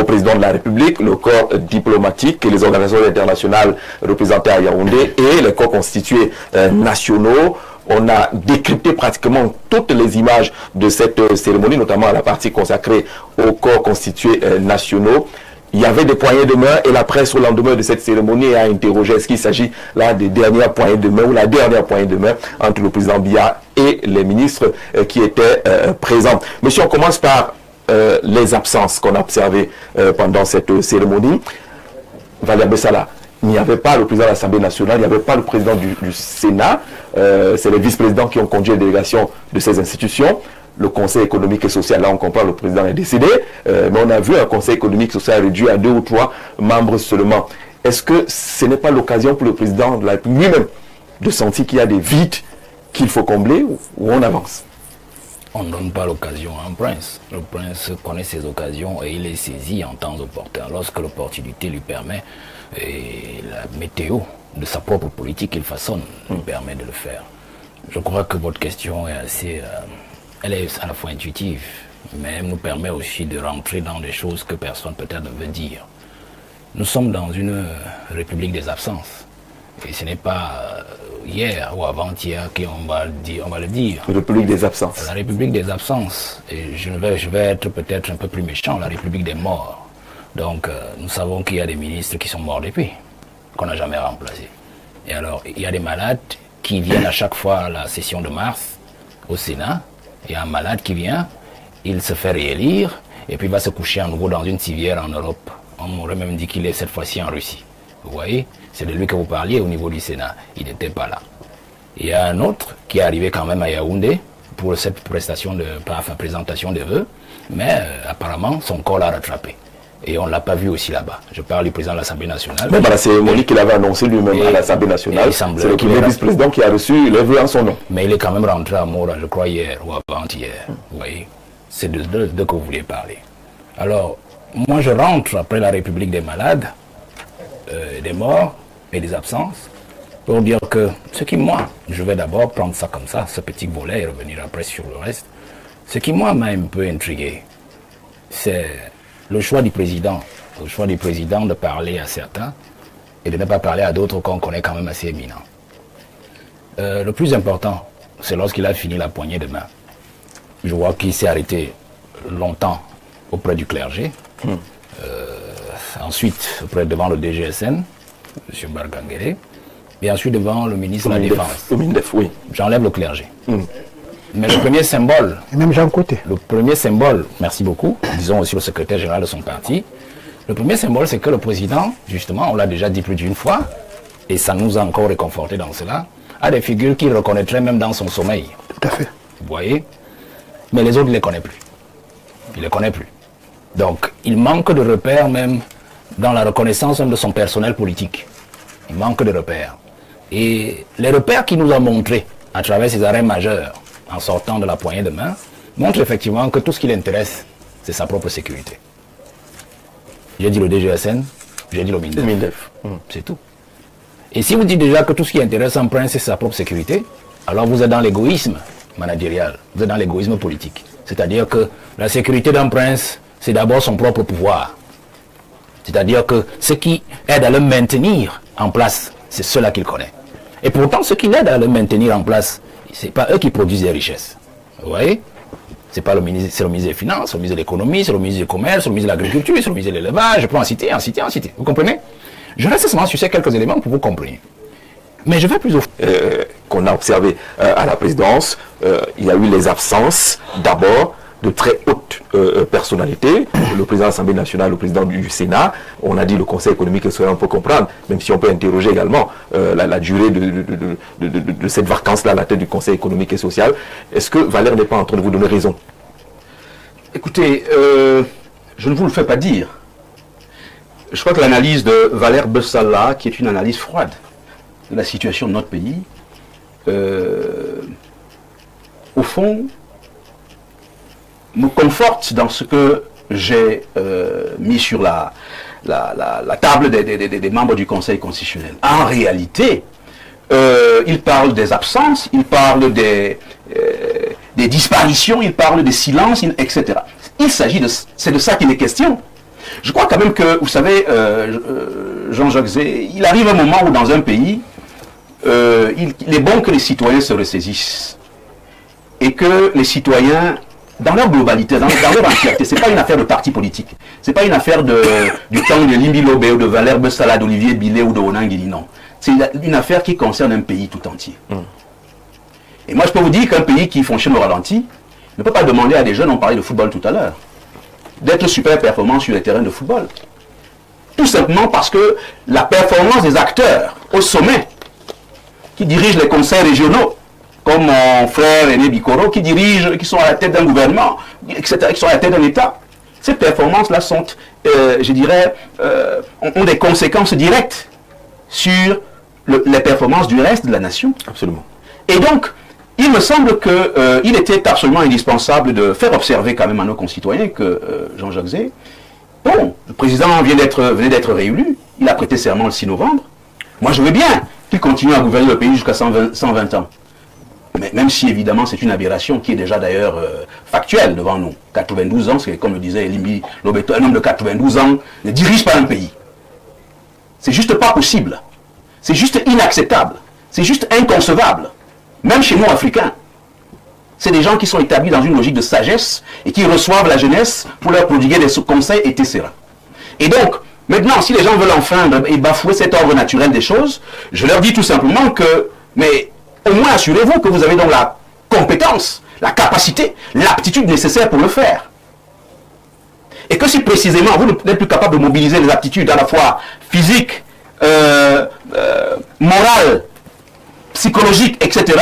au président de la République, le corps diplomatique et les organisations internationales représentées à Yaoundé et les corps constitués nationaux. On a décrypté pratiquement toutes les images de cette cérémonie, notamment la partie consacrée aux corps constitués nationaux. Il y avait des poignées de main et la presse au lendemain de cette cérémonie a interrogé est-ce qu'il s'agit là des dernières poignées de main ou la dernière poignée de main entre le président Biya et les ministres qui étaient présents. Monsieur, on commence par les absences qu'on a observées pendant cette cérémonie. Valère Bessala, il n'y avait pas le président de l'Assemblée nationale, il n'y avait pas le président du Sénat. C'est les vice-présidents qui ont conduit les délégations de ces institutions. Le Conseil économique et social, là on comprend, le président est décédé, mais on a vu un Conseil économique et social réduit à 2 ou 3 membres seulement. Est-ce que ce n'est pas l'occasion pour le président de la République lui-même de sentir qu'il y a des vides qu'il faut combler ou on avance? On ne donne pas l'occasion à un prince. Le prince connaît ses occasions et il les saisit en temps opportun. Lorsque l'opportunité lui permet, et la météo de sa propre politique qu'il façonne lui permet de le faire. Je crois que votre question est assez... elle est à la fois intuitive, mais elle nous permet aussi de rentrer dans des choses que personne peut-être ne veut dire. Nous sommes dans une république des absences. Et ce n'est pas hier ou avant-hier qu'on va le dire. La république des absences. La république des absences. Et je vais être peut-être un peu plus méchant, la république des morts. Donc nous savons qu'il y a des ministres qui sont morts depuis, qu'on n'a jamais remplacés. Et alors, il y a des malades qui viennent à chaque fois à la session de mars au Sénat. Il y a un malade qui vient, il se fait réélire, et puis il va se coucher à nouveau dans une civière en Europe. On m'aurait même dit qu'il est cette fois-ci en Russie. Vous voyez, c'est de lui que vous parliez au niveau du Sénat. Il n'était pas là. Il y a un autre qui est arrivé quand même à Yaoundé pour cette présentation de vœux, mais apparemment son corps l'a rattrapé. Et on ne l'a pas vu aussi là-bas. Je parle du président de l'Assemblée nationale. Même à la cérémonie qu'il avait annoncé lui-même à l'Assemblée nationale, c'est le premier vice-président qui a reçu les vœux en son nom. Mais il est quand même rentré à Mora, je crois, hier ou avant-hier. Vous voyez, c'est de que vous vouliez parler. Alors, moi je rentre après la République des malades, des morts et des absences, pour dire que ce qui, moi, je vais d'abord prendre ça comme ça, ce petit volet, et revenir après sur le reste. Ce qui, moi, m'a un peu intrigué, c'est le choix du président de parler à certains et de ne pas parler à d'autres qu'on connaît quand même assez éminents. Le plus important, c'est lorsqu'il a fini la poignée de main. Je vois qu'il s'est arrêté longtemps auprès du clergé, ensuite devant le DGSN, M. Bargangere, et ensuite devant le ministre de la Défense. Oui. J'enlève le clergé. Mais le premier symbole, et même Jean Côté. Le premier symbole, merci beaucoup, disons aussi le secrétaire général de son parti, le premier symbole c'est que le président, justement, on l'a déjà dit plus d'une fois, et ça nous a encore réconforté dans cela, a des figures qu'il reconnaîtrait même dans son sommeil. Tout à fait. Vous voyez? Mais les autres ne les connaissent plus. Il ne les connaît plus. Donc, il manque de repères même dans la reconnaissance même de son personnel politique. Il manque de repères. Et les repères qu'il nous a montrés à travers ses arrêts majeurs, en sortant de la poignée de main, montre effectivement que tout ce qui l'intéresse, c'est sa propre sécurité. J'ai dit le DGSN, j'ai dit le MINDEF. C'est tout. Et si vous dites déjà que tout ce qui intéresse un prince, c'est sa propre sécurité, alors vous êtes dans l'égoïsme managérial, vous êtes dans l'égoïsme politique. C'est-à-dire que la sécurité d'un prince, c'est d'abord son propre pouvoir. C'est-à-dire que ce qui aide à le maintenir en place, c'est cela qu'il connaît. Et pourtant, ce qui l'aide à le maintenir en place, ce n'est pas eux qui produisent des richesses. Vous voyez? C'est pas le ministre, c'est le ministre des Finances, c'est le ministre de l'Économie, c'est le ministre du Commerce, c'est le ministre de l'Agriculture, c'est le ministre de l'Élevage, je peux en citer. Vous comprenez? Je reste seulement sur ces quelques éléments pour vous comprendre. Mais je vais plus au fond. Qu'on a observé à la présidence, il y a eu les absences, d'abord, de très hautes personnalités, le président de l'Assemblée nationale, le président du Sénat, on a dit le Conseil économique et social, on peut comprendre, même si on peut interroger également la durée de cette vacance-là à la tête du Conseil économique et social. Est-ce que Valère n'est pas en train de vous donner raison? Écoutez, je ne vous le fais pas dire. Je crois que l'analyse de Valère Bessala, qui est une analyse froide de la situation de notre pays, au fond, me conforte dans ce que j'ai mis sur la table des membres du Conseil constitutionnel. En réalité, il parle des absences, il parle des disparitions, il parle des silences, etc. C'est de ça qu'il est question. Je crois quand même que, vous savez, Jean-Jacques Zé, il arrive un moment où dans un pays, il est bon que les citoyens se ressaisissent. Et que les citoyens, dans leur globalité, dans leur entièreté, c'est pas une affaire de parti politique. C'est pas une affaire du temps de Limbi Lobé ou de Valère Bessala, d'Olivier Billet ou de Ronan Guili, non. C'est une affaire qui concerne un pays tout entier. Et moi, je peux vous dire qu'un pays qui fonctionne au ralenti ne peut pas demander à des jeunes, on parlait de football tout à l'heure, d'être super performants sur les terrains de football. Tout simplement parce que la performance des acteurs au sommet, qui dirigent les conseils régionaux, comme mon frère René Bikoro, qui sont à la tête d'un gouvernement, etc., qui sont à la tête d'un État, ces performances-là sont, je dirais, ont des conséquences directes sur les performances du reste de la nation. Absolument. Et donc, il me semble qu'il était absolument indispensable de faire observer quand même à nos concitoyens que Jean-Jacques Zé, bon, le président venait d'être réélu, il a prêté serment le 6 novembre. Moi, je veux bien qu'il continue à gouverner le pays jusqu'à 120 ans. Mais même si, évidemment, c'est une aberration qui est déjà d'ailleurs factuelle devant nous. 92 ans, c'est comme le disait Limbi Lobeto, un homme de 92 ans ne dirige pas un pays. C'est juste pas possible. C'est juste inacceptable. C'est juste inconcevable. Même chez nous, Africains. C'est des gens qui sont établis dans une logique de sagesse et qui reçoivent la jeunesse pour leur prodiguer des conseils, etc. Et donc, maintenant, si les gens veulent enfreindre et bafouer cet ordre naturel des choses, je leur dis tout simplement que, mais au moins assurez-vous que vous avez donc la compétence, la capacité, l'aptitude nécessaire pour le faire. Et que si précisément vous n'êtes plus capable de mobiliser les aptitudes à la fois physiques, morales, psychologiques, etc.,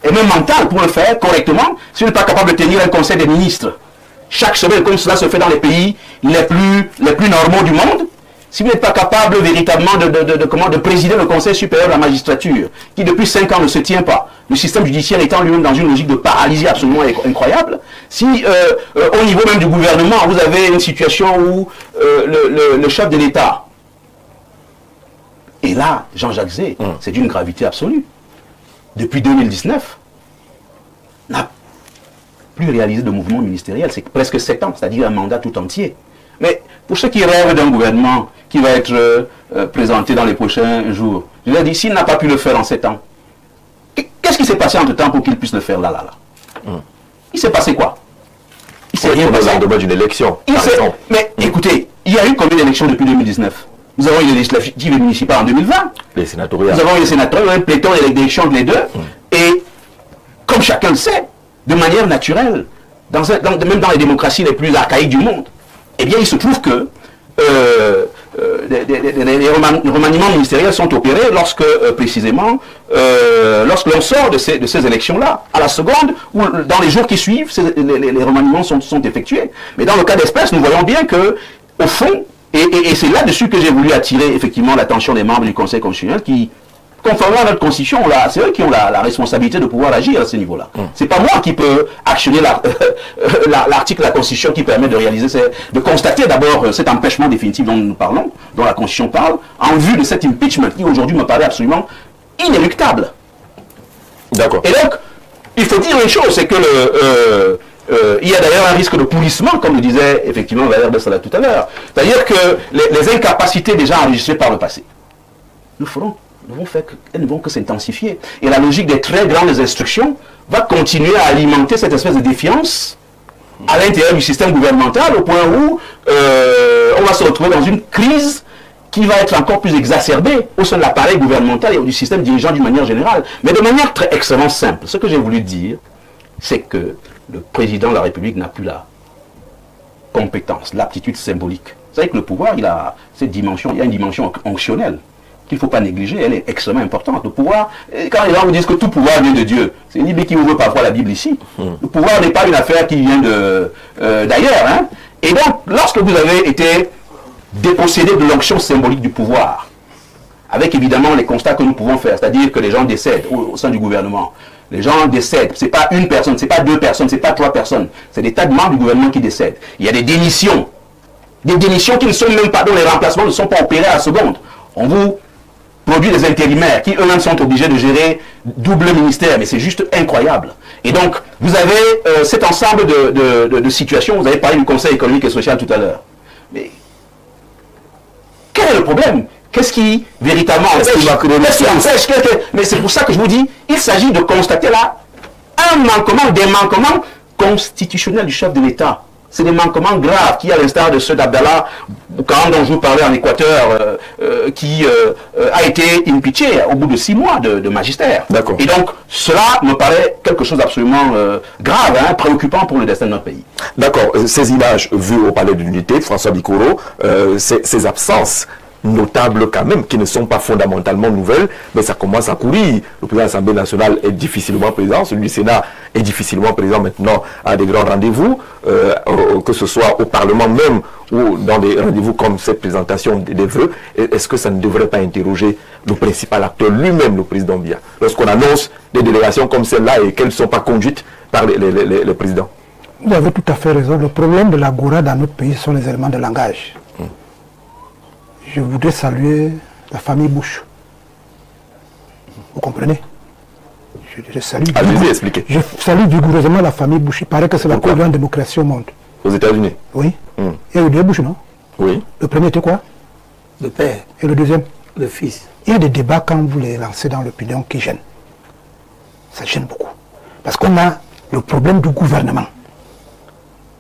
et même mentales pour le faire correctement, si vous n'êtes pas capable de tenir un conseil des ministres chaque semaine, comme cela se fait dans les pays les plus normaux du monde, si vous n'êtes pas capable véritablement de présider le Conseil supérieur de la magistrature, qui depuis 5 ans ne se tient pas, le système judiciaire étant lui-même dans une logique de paralysie absolument incroyable, si au niveau même du gouvernement, vous avez une situation où le chef de l'État, et là, Jean-Jacques Zé, c'est d'une gravité absolue, depuis 2019, n'a plus réalisé de mouvement ministériel, c'est presque 7 ans, c'est-à-dire un mandat tout entier. Mais pour ceux qui rêvent d'un gouvernement qui va être présenté dans les prochains jours, je leur dis, s'il n'a pas pu le faire en 7 ans, qu'est-ce qui s'est passé entre-temps pour qu'il puisse le faire là? Il s'est passé quoi? Il s'est rien passé. Au d'une élection, mais écoutez, il y a eu combien d'élections depuis 2019? Nous avons eu les législatives municipales en 2020. Les sénatoriales. Nous avons eu les sénatoriales, un pléthore d'élections les deux. Et comme chacun le sait, de manière naturelle, même dans les démocraties les plus archaïques du monde, eh bien, il se trouve que les remaniements ministériels sont opérés lorsque, précisément, lorsque l'on sort de ces élections-là, à la seconde, ou dans les jours qui suivent, les remaniements sont effectués. Mais dans le cas d'espèce, nous voyons bien que, au fond, et c'est là-dessus que j'ai voulu attirer effectivement l'attention des membres du Conseil constitutionnel qui, conformément à notre constitution, c'est eux qui ont la responsabilité de pouvoir agir à ce niveau-là. C'est pas moi qui peux actionner l'article de la Constitution qui permet de réaliser, de constater d'abord cet empêchement définitif dont nous parlons, dont la Constitution parle, en vue de cet impeachment qui aujourd'hui me paraît absolument inéluctable. D'accord. Et donc, il faut dire une chose, c'est que il y a d'ailleurs un risque de pourrissement, comme le disait effectivement Valère Bessala tout à l'heure. C'est-à-dire que les incapacités déjà enregistrées par le passé, elles ne vont que s'intensifier. Et la logique des très grandes instructions va continuer à alimenter cette espèce de défiance à l'intérieur du système gouvernemental, au point où on va se retrouver dans une crise qui va être encore plus exacerbée au sein de l'appareil gouvernemental et du système dirigeant d'une manière générale. Mais de manière extrêmement simple, ce que j'ai voulu dire, c'est que le président de la République n'a plus la compétence, l'aptitude symbolique. Vous savez que le pouvoir, il a cette dimension, il y a une dimension onctionnelle qu'il ne faut pas négliger, elle est extrêmement importante. Le pouvoir, quand les gens vous disent que tout pouvoir vient de Dieu, c'est une Bible qui ouvre parfois la Bible ici. Le pouvoir n'est pas une affaire qui vient d'ailleurs. Hein. Et donc, lorsque vous avez été dépossédé de l'onction symbolique du pouvoir, avec évidemment les constats que nous pouvons faire, c'est-à-dire que les gens décèdent au sein du gouvernement, les gens décèdent, c'est pas une personne, c'est pas 2 personnes, c'est pas 3 personnes, c'est des tas de membres du gouvernement qui décèdent. Il y a des démissions qui ne sont même pas, dont les remplacements ne sont pas opérés à la seconde. On vous produit des intérimaires qui eux-mêmes sont obligés de gérer double ministère, mais c'est juste incroyable. Et donc, vous avez cet ensemble de situations, vous avez parlé du Conseil économique et social tout à l'heure. Mais Quel est le problème? Qu'est-ce qui véritablement empêche? Mais c'est pour ça que je vous dis, il s'agit de constater là des manquements constitutionnels du chef de l'État. C'est des manquements graves qui, à l'instar de ceux d'Abdallah, dont je vous parlais en Équateur, qui a été impeaché au bout de 6 mois de magistère. D'accord. Et donc, cela me paraît quelque chose d'absolument grave, hein, préoccupant pour le destin de notre pays. D'accord. Ces images vues au Palais de l'Unité, François Bikoro, ces absences notables quand même, qui ne sont pas fondamentalement nouvelles, mais ça commence à courir. Le président de l'Assemblée nationale est difficilement présent, celui du Sénat est difficilement présent maintenant à des grands rendez-vous, que ce soit au Parlement même ou dans des rendez-vous comme cette présentation des vœux. Est-ce que ça ne devrait pas interroger le principal acteur lui-même, le président Biya, lorsqu'on annonce des délégations comme celle-là et qu'elles ne sont pas conduites par les présidents? Vous avez tout à fait raison. Le problème de l'agora dans notre pays sont les éléments de langage. Je voudrais saluer la famille Bush. Vous comprenez? Je salue. Allez-y, expliquez. Je salue vigoureusement la famille Bush. Il paraît que c'est la plus grande démocratie au monde. Aux États-Unis? Oui. Il y a eu deux Bush, non? Oui. Le premier était quoi? Le père, Et le deuxième? le fils. Il y a des débats quand vous les lancez dans l'opinion qui gênent. Ça gêne beaucoup. Parce qu'on a le problème du gouvernement.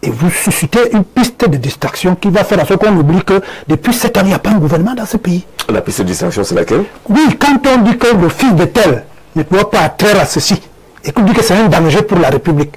Et vous suscitez une piste de distraction qui va faire à ce qu'on oublie que depuis 7 ans, il n'y a pas un gouvernement dans ce pays. La piste de distraction, c'est laquelle? Oui, quand on dit que le fils de tel ne doit pas attraire à ceci, et qu'on dit que c'est un danger pour la République,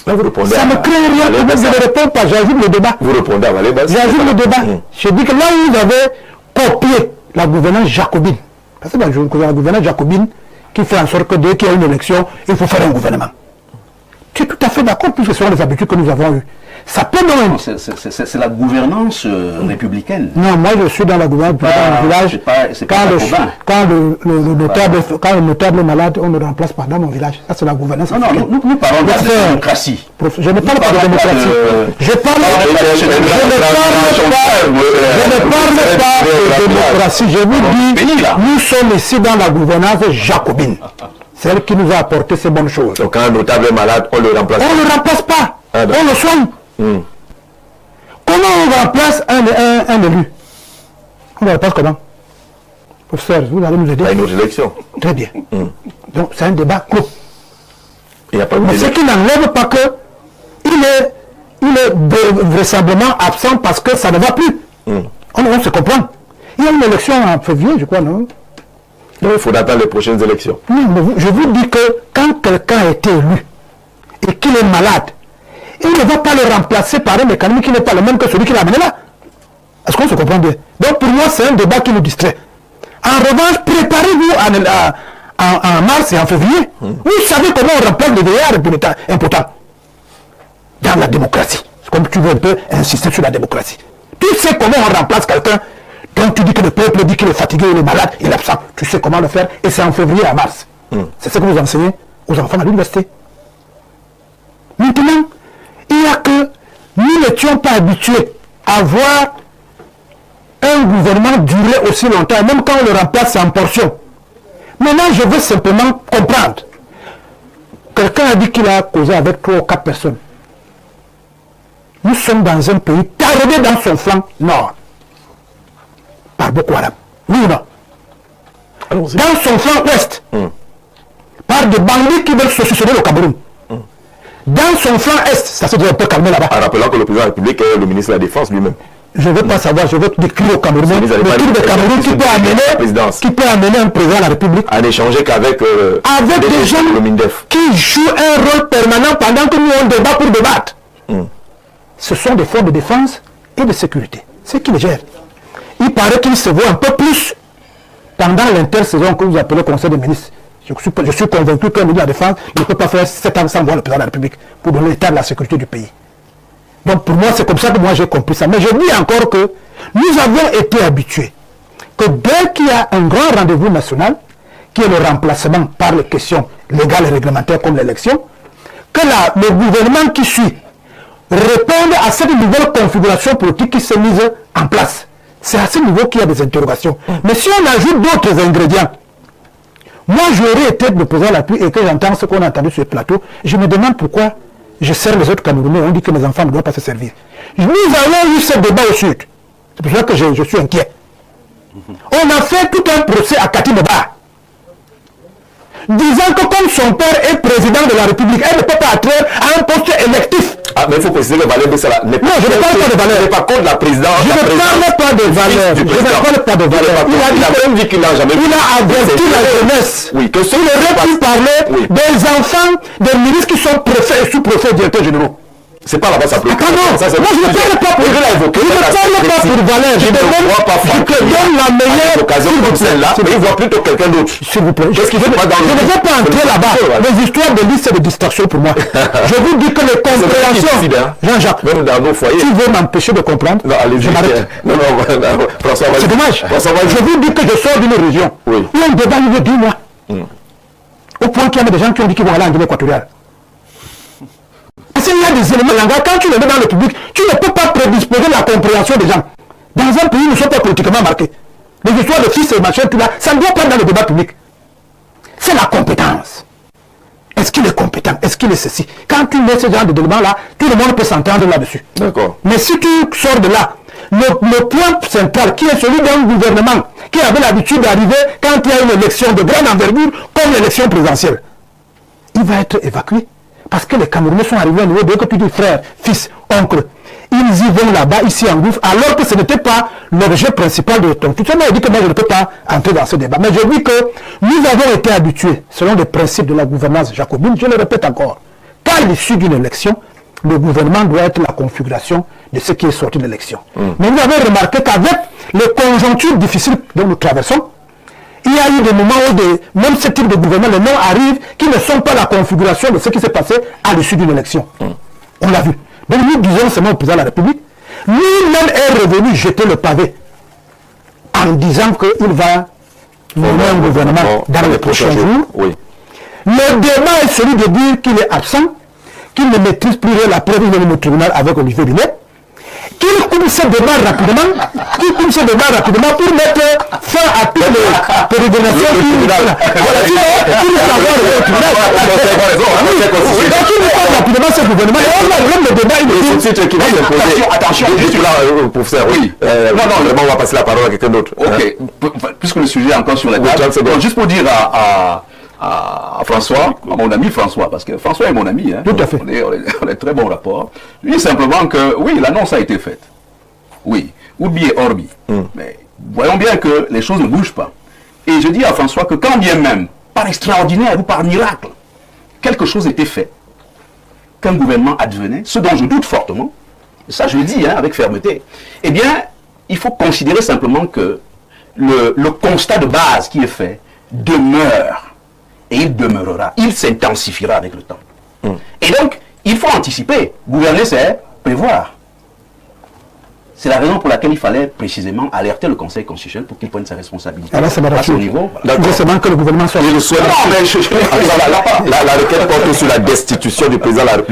Là, vous répondez ça ne crée rien, je ne réponds pas, j'ajoute le débat. Vous répondez à Valérie Basse. J'ajoute le débat. Je dis que là où vous avez copié la gouvernance jacobine, parce que la gouvernance jacobine qui fait en sorte que dès qu'il y a une élection, il faut faire un gouvernement. Tu es tout à fait d'accord, puisque ce sont les habitudes que nous avons eues. Ça peut non. C'est la gouvernance républicaine. Non, moi je suis dans la gouvernance dans le village. Quand le notable est malade, on le remplace par dans mon village. Ça c'est la gouvernance. Non, nous parlons de la démocratie. Je ne parle pas de démocratie. Je ne parle pas de démocratie. Je vous dis, nous sommes ici dans la gouvernance jacobine. C'est elle qui nous a apporté ces bonnes choses. Donc quand un notable est malade, on le remplace. On ne le remplace pas. On le soigne. Comment on remplace un élu? On le remplace comment? Professeur, vous allez nous aider. Il y a une autre élection. Très bien. Donc c'est un débat clos. Il n'y a pas de Mais ce qui n'enlève pas que il est vraisemblablement absent parce que ça ne va plus. On se comprend. Il y a une élection en février, je crois, non? Donc il faut attendre les prochaines élections. Non, mais je vous dis que quand quelqu'un a été élu et qu'il est malade, il ne va pas le remplacer par un mécanisme qui n'est pas le même que celui qui l'a amené là. Est-ce qu'on se comprend bien? Donc pour moi, c'est un débat qui nous distrait. En revanche, préparez-vous en mars et en février. Vous savez comment on remplace les vieillards importants dans la démocratie. Comme tu veux un peu insister sur la démocratie. Tu sais comment on remplace quelqu'un dont tu dis que le peuple dit qu'il est fatigué, il est malade, il est absent. Tu sais comment le faire et c'est en février à mars. C'est ce que vous enseignez aux enfants à l'université. Maintenant, il y a que nous n'étions pas habitués à voir un gouvernement durer aussi longtemps, même quand on le remplace en portion. Maintenant, je veux simplement comprendre. Quelqu'un a dit qu'il a causé avec 3 ou 4 personnes. Nous sommes dans un pays taraudé dans son flanc nord, par Boko Haram. Oui ou non? Dans son flanc ouest, par des bandits qui veulent saucissonner le Cameroun. Dans son flanc est, ça se dit un peu calmer là-bas. En rappelant que le président de la République est le ministre de la Défense lui-même. Je ne veux pas savoir, je veux décrire au Cameroun. Le truc de Cameroun qui peut amener un président de la République à n'échanger qu'avec des gens qui jouent un rôle permanent pendant que nous on débat pour débattre. Ce sont des forces de défense et de sécurité. C'est qui les gèrent. Il paraît qu'ils se voient un peu plus pendant l'intersaison que vous appelez Conseil des ministres. Je suis convaincu qu'un ministre de la Défense ne peut pas faire 7 ans sans voir le président de la République pour donner l'état de la sécurité du pays. Donc pour moi, c'est comme ça que moi j'ai compris ça. Mais je dis encore que nous avons été habitués que dès qu'il y a un grand rendez-vous national, qui est le remplacement par les questions légales et réglementaires comme l'élection, que le gouvernement qui suit réponde à cette nouvelle configuration politique qui s'est mise en place. C'est à ce niveau qu'il y a des interrogations. Mais si on ajoute d'autres ingrédients, moi j'aurais été le président de l'appui et que j'entends ce qu'on a entendu sur le plateau, je me demande pourquoi je sers les autres Camerounais, on dit que mes enfants ne doivent pas se servir. Nous avons eu ce débat au Sud. C'est pour ça que je suis inquiet. On a fait tout un procès à Cathy Moba, disant que comme son père est président de la République, elle ne peut pas atteindre à un poste électif. Ah, mais il faut préciser que Valère Bessala n'est pas, je ne parle pas de Valère. n'est pas contre la présidence. Je ne parle pas de Valère. Je ne parle pas de Valère. Il a même dit qu'il n'a jamais Il a averti la jeunesse. Oui, que il aurait pu parler des enfants des ministres qui sont préfets et sous-préfets directeurs généraux. C'est pas là-bas ça peut. Ah non, moi je ne parle pas pour Valère. Je ne parle pas pour Valère. Je te donne la meilleure occasion comme celle-là, mais il voit plutôt quelqu'un d'autre. S'il vous plaît. Qu'est-ce qu'il fait Je ne veux pas entrer là-bas. Les histoires de liste, c'est de distraction pour moi. Je vous dis que les compréhensions. Jean-Jacques, même dans nos foyers. tu veux m'empêcher de comprendre? Non, allez-y. Je m'arrête. Non, François, c'est dommage. Je vous dis que je sors d'une région où on débat il y a 10 mois. Au point qu'il y a des gens qui ont dit qu'ils vont aller en Guinée équatoriale. Parce qu'il y a des éléments langage, quand tu les mets dans le public, tu ne peux pas prédisposer la compréhension des gens. Dans un pays, nous ne sommes pas politiquement marqués. Les histoires de fils et machin, tout là, ça ne doit pas être dans le débat public. C'est la compétence. Est-ce qu'il est compétent? Est-ce qu'il est ceci? Quand tu mets ce genre d'éléments-là, tout le monde peut s'entendre là-dessus. D'accord. Mais si tu sors de là, le point central, qui est celui d'un gouvernement qui avait l'habitude d'arriver quand il y a une élection de grande envergure, comme l'élection présidentielle, il va être évacué. Parce que les Camerounais sont arrivés à un niveau dès que tu dis frère, fils, oncle. Ils y vont là-bas, ici en gouffre, alors que ce n'était pas l'objet principal de ton. Tout ça, moi, je dis que moi, je ne peux pas entrer dans ce débat. Mais je dis que nous avons été habitués, selon les principes de la gouvernance jacobine, je le répète encore, qu'à l'issue d'une élection, le gouvernement doit être la configuration de ce qui est sorti de l'élection. Mais vous avez remarqué qu'avec les conjonctures difficiles dont nous traversons, il y a eu des moments où même ce type de gouvernement, les noms arrivent qui ne sont pas la configuration de ce qui s'est passé à l'issue d'une élection. On l'a vu. Donc nous disons seulement au président de la République, lui-même est revenu jeter le pavé en disant qu'il va nommer un gouvernement dans les prochains jours. Oui. Le débat est celui de dire qu'il est absent, qu'il ne maîtrise plus rien, la preuve il est au tribunal avec Olivier Binet, qu'il coupe ce débat rapidement, pour mettre fin à toutes les pérégrinations qu'il rapidement ce gouvernement et on va le débat attention, professeur, oui. On va passer la parole à quelqu'un d'autre. Ok, puisque le sujet est encore sur la table, juste pour dire à François, à mon ami François, parce que François est mon ami, hein, tout à fait. On est très bon rapport. Je dis simplement que oui, l'annonce a été faite. Oui, Urbi et Orbi. Mais voyons bien que les choses ne bougent pas. Et je dis à François que quand bien même, par extraordinaire ou par miracle, quelque chose était fait, qu'un gouvernement advenait, ce dont je doute fortement, et ça je le dis avec fermeté, eh bien, il faut considérer simplement que le constat de base qui est fait demeure. Et il demeurera, il s'intensifiera avec le temps. Et donc, il faut anticiper. Gouverner, c'est prévoir. C'est la raison pour laquelle il fallait précisément alerter le Conseil constitutionnel pour qu'il prenne ses responsabilités. Alors, ça va à son niveau. Voilà. Que le gouvernement soit... La requête porte sur la destitution du président de la République.